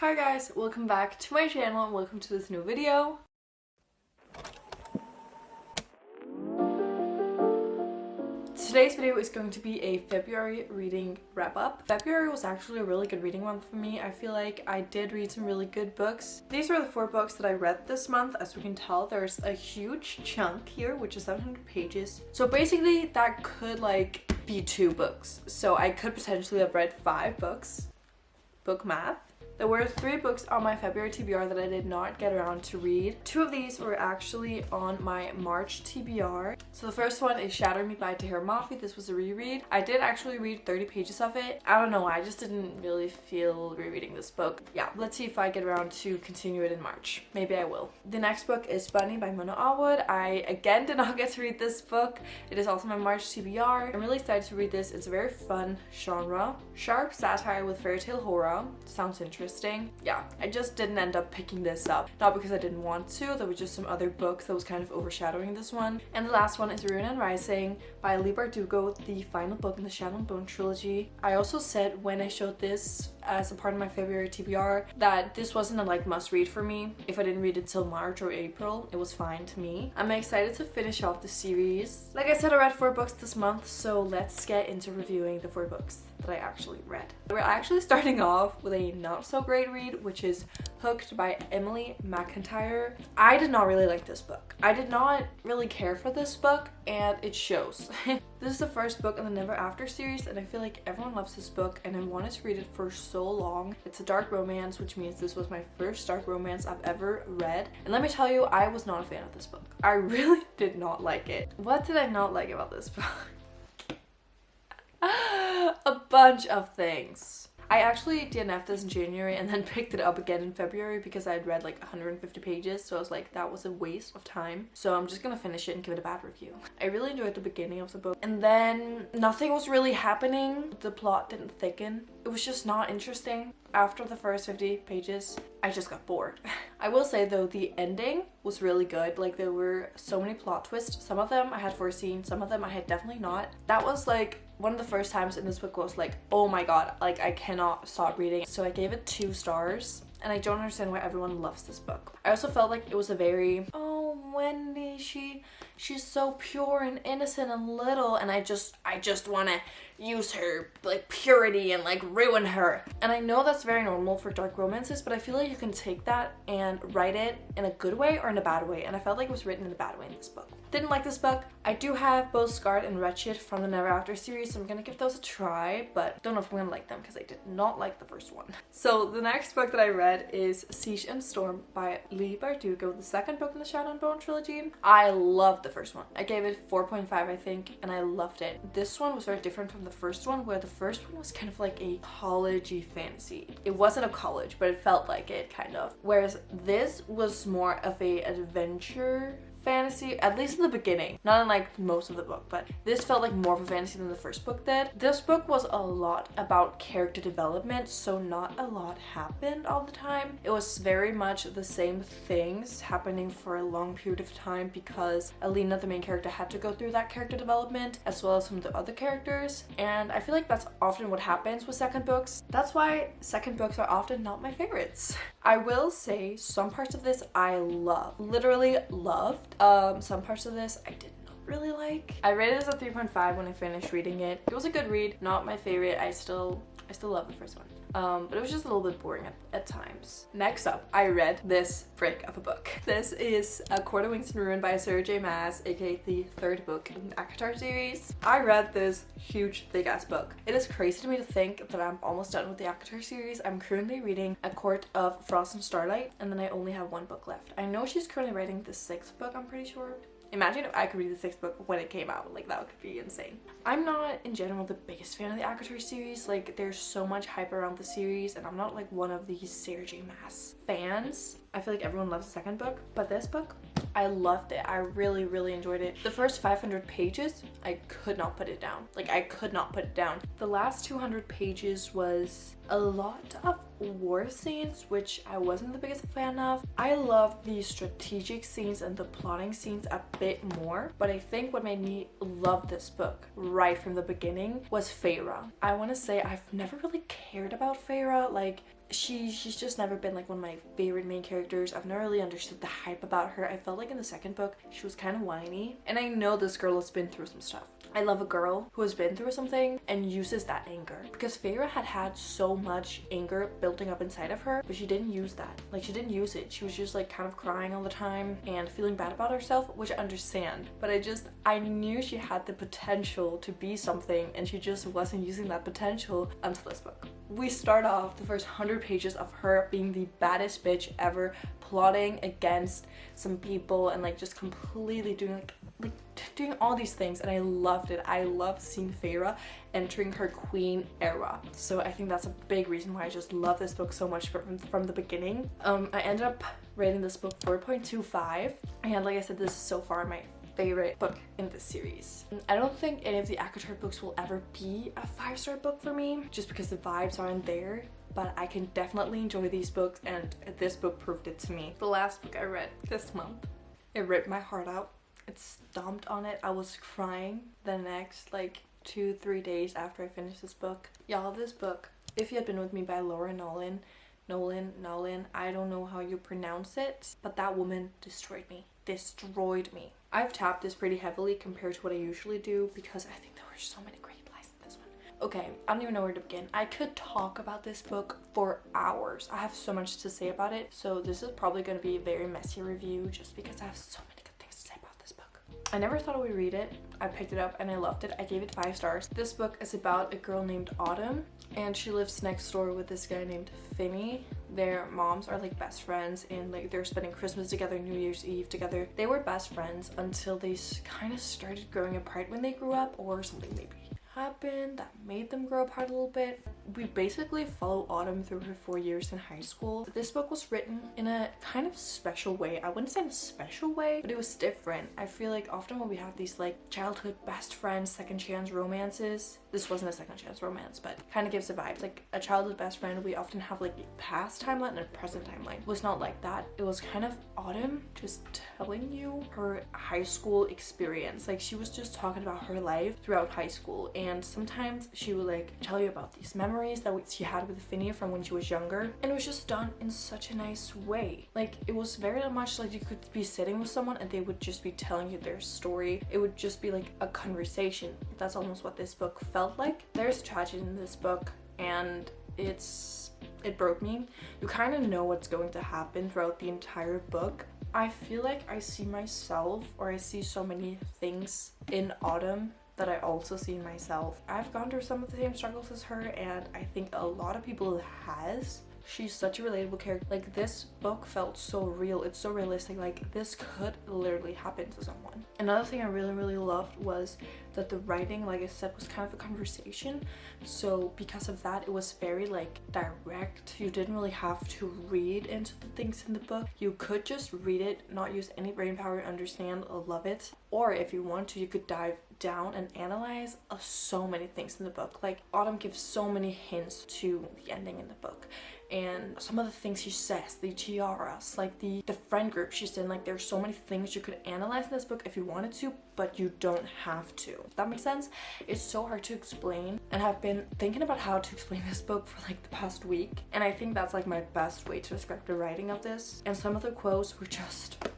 Hi guys, welcome back to my channel and welcome to this new video. Today's video is going to be a February reading wrap up. February was actually a really good reading month for me. I feel like I did read some really good books. These are the 4 books that I read this month. As we can tell, there's a huge chunk here, which is 700 pages. So basically that could like be 2 books. So I could potentially have read 5 books. Book math. There were 3 books on my February TBR that I did not get around to read. 2 of these were actually on my March TBR. So the first one is Shatter Me by Tahira Mafi. This was a reread. I did actually read 30 pages of it. I don't know why, I just didn't really feel rereading this book. Yeah, let's see if I get around to continue it in March. Maybe I will. The next book is Bunny by Mona Allwood. I again did not get to read this book. It is also my March TBR. I'm really excited to read this. It's a very fun genre. Sharp satire with fairy tale horror. Sounds interesting. Yeah, I just didn't end up picking this up. Not because I didn't want to, there were just some other books that was kind of overshadowing this one. And the last one is Ruin and Rising by Leigh Bardugo, the final book in the Shadow and Bone trilogy. I also said when I showed this as a part of my February TBR that this wasn't a like must read for me. If I didn't read it till March or April, it was fine to me. I'm excited to finish off the series. Like I said, I read 4 books this month, so let's get into reviewing the 4 books that I actually read. We're actually starting off with a not so great read, which is Hooked by Emily Mcintire. I did not really like this book. I did not really care for this book, and it shows. This is the first book in the Never After series, and I feel like everyone loves this book, and I wanted to read it for so long. It's a dark romance, which means this was my first dark romance I've ever read. And let me tell you, I was not a fan of this book. I really did not like it. What did I not like about this book? A bunch of things. I actually DNF'd this in January and then picked it up again in February because I had read like 150 pages, so I was like, that was a waste of time. So I'm just gonna finish it and give it a bad review. I really enjoyed the beginning of the book, and then nothing was really happening. The plot didn't thicken. It was just not interesting. After the first 50 pages, I just got bored. I will say though, the ending was really good. Like there were so many plot twists. Some of them I had foreseen, some of them I had definitely not. That was like one of the first times in this book was like, oh my god, like I cannot stop reading. So I gave it 2 stars, and I don't understand why everyone loves this book. I also felt like it was a very, oh, Wendy, she's so pure and innocent and little, and I just want to use her like purity and like ruin her. And I know that's very normal for dark romances, but I feel like you can take that and write it in a good way or in a bad way, and I felt like it was written in a bad way in this book. Didn't like this book. I do have both Scarred and Wretched from the Never After series, so I'm gonna give those a try, but don't know if I'm gonna like them because I did not like the first one. So the next book that I read is Siege and Storm by Leigh Bardugo, the second book in the Shadow and Bone trilogy. I loved the first one. I gave it 4.5 I think, and I loved it. This one was very different from the first one, where the first one was kind of like a college-y fantasy. It wasn't a college, but it felt like it kind of. Whereas this was more of a adventure fantasy, at least in the beginning. Not in like most of the book, but this felt like more of a fantasy than the first book did. This book was a lot about character development, so not a lot happened all the time. It was very much the same things happening for a long period of time because Alina, the main character, had to go through that character development as well as some of the other characters, and I feel like that's often what happens with second books. That's why second books are often not my favorites. I will say some parts of this I loved, literally loved. Some parts of this I did not really like. I rated this a 3.5 when I finished reading it. It was a good read, not my favorite. I still love the first one. But it was just a little bit boring at times. Next up, I read this frick of a book. This is A Court of Wings and Ruin by Sarah J Maas, aka the 3rd book in the Mcintire series. I read this huge, thick ass book. It is crazy to me to think that I'm almost done with the Mcintire series. I'm currently reading A Court of Frost and Starlight, and then I only have 1 book left. I know she's currently writing the 6th book, I'm pretty sure. Imagine if I could read the 6th book when it came out. Like, that could be insane. I'm not, in general, the biggest fan of the Mcintire series. Like, there's so much hype around the series, and I'm not, like, one of these Sarah J Maas fans. I feel like everyone loves the 2nd book, but this book, I loved it. I really, really enjoyed it. The first 500 pages, I could not put it down. Like, I could not put it down. The last 200 pages was a lot of war scenes, which I wasn't the biggest fan of. I loved the strategic scenes and the plotting scenes a bit more, but I think what made me love this book right from the beginning was Feyre. I want to say I've never really cared about Feyre. Like, she's just never been like one of my favorite main characters. I've never really understood the hype about her. I felt like in the second book she was kind of whiny, and I know this girl has been through some stuff. I love a girl who has been through something and uses that anger, because Feyre had so much anger building up inside of her, but she didn't use that. Like, she didn't use it. She was just like kind of crying all the time and feeling bad about herself, which I understand, but I knew she had the potential to be something, and she just wasn't using that potential until this book. We start off the first 100 pages of her being the baddest bitch ever, plotting against some people and like just completely doing doing all these things, and I loved it. I loved seeing Feyre entering her queen era. So I think that's a big reason why I just love this book so much from the beginning. I ended up rating this book 4.25, and like I said, this is so far my favorite book in this series. I don't think any of the ACOTAR books will ever be a 5-star book for me, just because the vibes aren't there, but I can definitely enjoy these books, and this book proved it to me. The last book I read this month, it ripped my heart out. It stomped on it. I was crying the next like 2-3 days after I finished this book. Y'all, this book, If You Had Been With Me by Laura Nowlin, I don't know how you pronounce it, but that woman destroyed me. I've tapped this pretty heavily compared to what I usually do, because I think there were so many great lines in this one. Okay, I don't even know where to begin. I could talk about this book for hours. I have so much to say about it, so this is probably going to be a very messy review just because I have so many good things to say about this book. I never thought I would read it. I picked it up and I loved it. I gave it 5 stars. This book is about a girl named Autumn, and she lives next door with this guy named Finney. Their moms are like best friends, and like they're spending Christmas together, New Year's Eve together. They were best friends until they kind of started growing apart when they grew up, or something maybe happened that made them grow apart a little bit. We basically follow Autumn through her 4 years in high school. This book was written in a kind of special way. I wouldn't say in a special way, but it was different. I feel like often when we have these like childhood best friends, second chance romances, this wasn't a second chance romance, but kind of gives the vibes. Like a childhood best friend, we often have like a past timeline and a present timeline. It was not like that. It was kind of Autumn just telling you her high school experience. Like, she was just talking about her life throughout high school, and sometimes she would like tell you about these memories that she had with Finney from when she was younger, and it was just done in such a nice way. Like, it was very much like you could be sitting with someone and they would just be telling you their story. It would just be like a conversation. That's almost what this book felt like. There's tragedy in this book, and it broke me. You kind of know what's going to happen throughout the entire book. I feel like I see myself, or I see so many things in Autumn that I also see in myself. I've gone through some of the same struggles as her, and I think a lot of people has. She's such a relatable character. Like, this book felt so real. It's so realistic. Like, this could literally happen to someone. Another thing I really loved was that the writing, like I said, was kind of a conversation. So because of that, it was very like direct. You didn't really have to read into the things in the book. You could just read it, not use any brain power, understand or love it. Or if you want to, you could dive down and analyze so many things in the book. Like, Autumn gives so many hints to the ending in the book, and some of the things she says, the tiaras, like the friend group she's in, like there's so many things you could analyze in this book if you wanted to, but you don't have to. If that makes sense? It's so hard to explain, and I've been thinking about how to explain this book for like the past week, and I think that's like my best way to describe the writing of this. And some of the quotes were just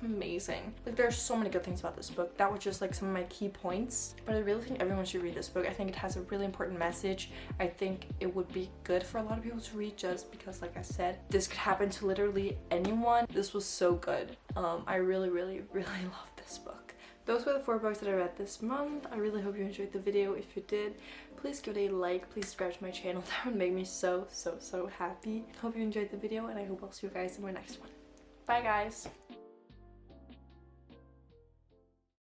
amazing. Like, there's so many good things about this book. That was just like some of my key points, but I really think everyone should read this book. I think it has a really important message. I think it would be good for a lot of people to read, just because, like I said, this could happen to literally anyone. This was so good. I really love this book. Those were the 4 books that I read this month. I really hope you enjoyed the video. If you did, please give it a like. Please subscribe to my channel. That would make me so happy. Hope you enjoyed the video, and I hope I'll see you guys in my next one. Bye guys.